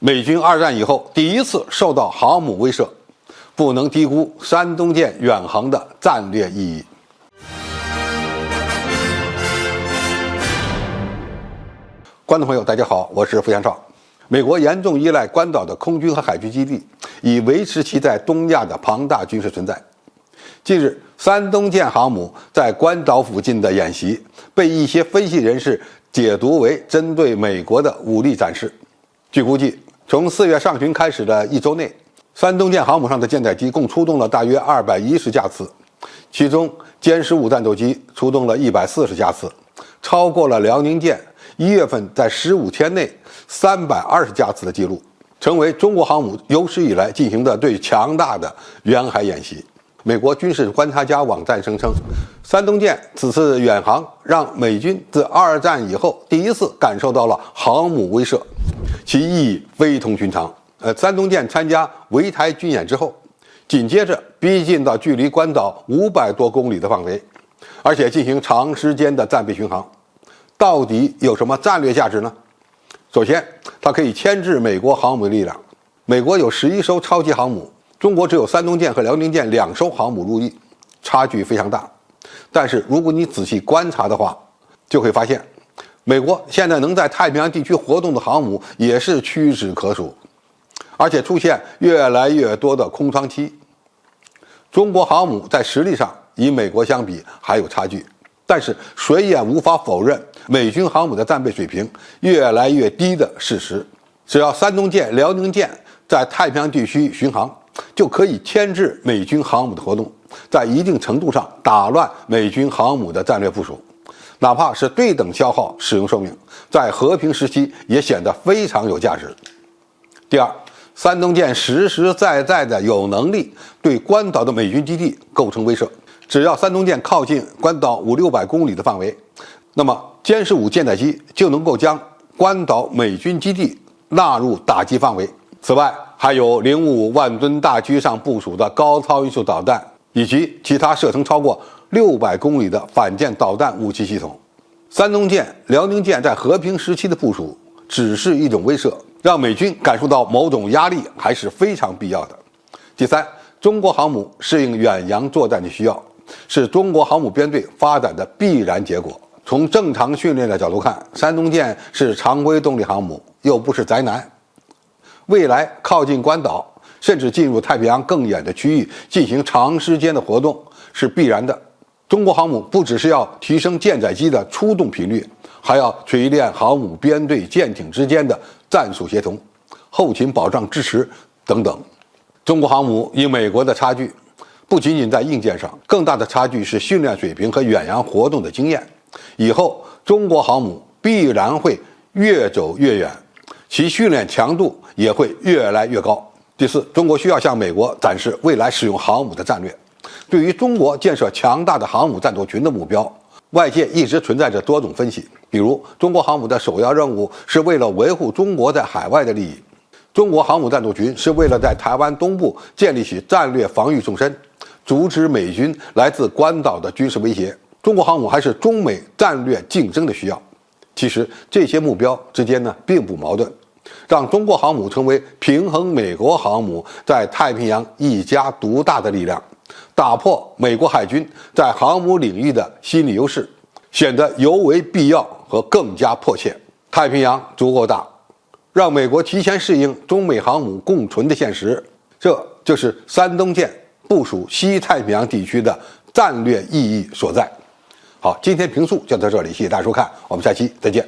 美军二战以后第一次受到航母威慑，不能低估山东舰远航的战略意义。观众朋友，大家好，我是付祥少。美国严重依赖关岛的空军和海军基地，以维持其在东亚的庞大军事存在。近日，山东舰航母在关岛附近的演习，被一些分析人士解读为针对美国的武力展示。据估计，从4月上旬开始的一周内，山东舰航母上的舰载机共出动了大约210架次，其中歼15战斗机出动了140架次，超过了辽宁舰1月份在15天内320架次的记录，成为中国航母有史以来进行的最强大的远海演习。美国军事观察家网站声称，山东舰此次远航让美军自二战以后第一次感受到了航母威慑，其意义非同寻常。山东舰参加围台军演之后，紧接着逼近到距离关岛500多公里的范围，而且进行长时间的战备巡航，到底有什么战略价值呢？首先，它可以牵制美国航母的力量。美国有11艘超级航母，中国只有山东舰和辽宁舰2艘航母入役，差距非常大。但是如果你仔细观察的话，就会发现，美国现在能在太平洋地区活动的航母也是屈指可数，而且出现越来越多的空窗期。中国航母在实力上与美国相比还有差距，但是谁也无法否认美军航母的战备水平越来越低的事实。只要山东舰、辽宁舰在太平洋地区巡航，就可以牵制美军航母的活动，在一定程度上打乱美军航母的战略部署，哪怕是对等消耗使用寿命，在和平时期也显得非常有价值。第二，山东舰实实在在的有能力对关岛的美军基地构成威慑。只要山东舰靠近关岛500-600公里的范围，那么歼15舰载机就能够将关岛美军基地纳入打击范围。此外，还有055万吨大驱上部署的高超音速导弹，以及其他射程超过600公里的反舰导弹武器系统。山东舰、辽宁舰在和平时期的部署只是一种威慑，让美军感受到某种压力还是非常必要的。第三，中国航母适应远洋作战的需要，是中国航母编队发展的必然结果。从正常训练的角度看，山东舰是常规动力航母，又不是宅男。未来靠近关岛，甚至进入太平洋更远的区域进行长时间的活动是必然的。中国航母不只是要提升舰载机的出动频率，还要锤炼航母编队舰艇之间的战术协同、后勤保障支持等等。中国航母与美国的差距不仅仅在硬件上，更大的差距是训练水平和远洋活动的经验。以后中国航母必然会越走越远，其训练强度也会越来越高。第四，中国需要向美国展示未来使用航母的战略。对于中国建设强大的航母战斗群的目标，外界一直存在着多种分析。比如，中国航母的首要任务是为了维护中国在海外的利益，中国航母战斗群是为了在台湾东部建立起战略防御纵深，阻止美军来自关岛的军事威胁。中国航母还是中美战略竞争的需要。其实这些目标之间并不矛盾，让中国航母成为平衡美国航母在太平洋一家独大的力量，打破美国海军在航母领域的心理优势，显得尤为必要和更加迫切。太平洋足够大，让美国提前适应中美航母共存的现实，这就是山东舰部署西太平洋地区的战略意义所在。好，今天评述就到这里，谢谢大家收看，我们下期再见。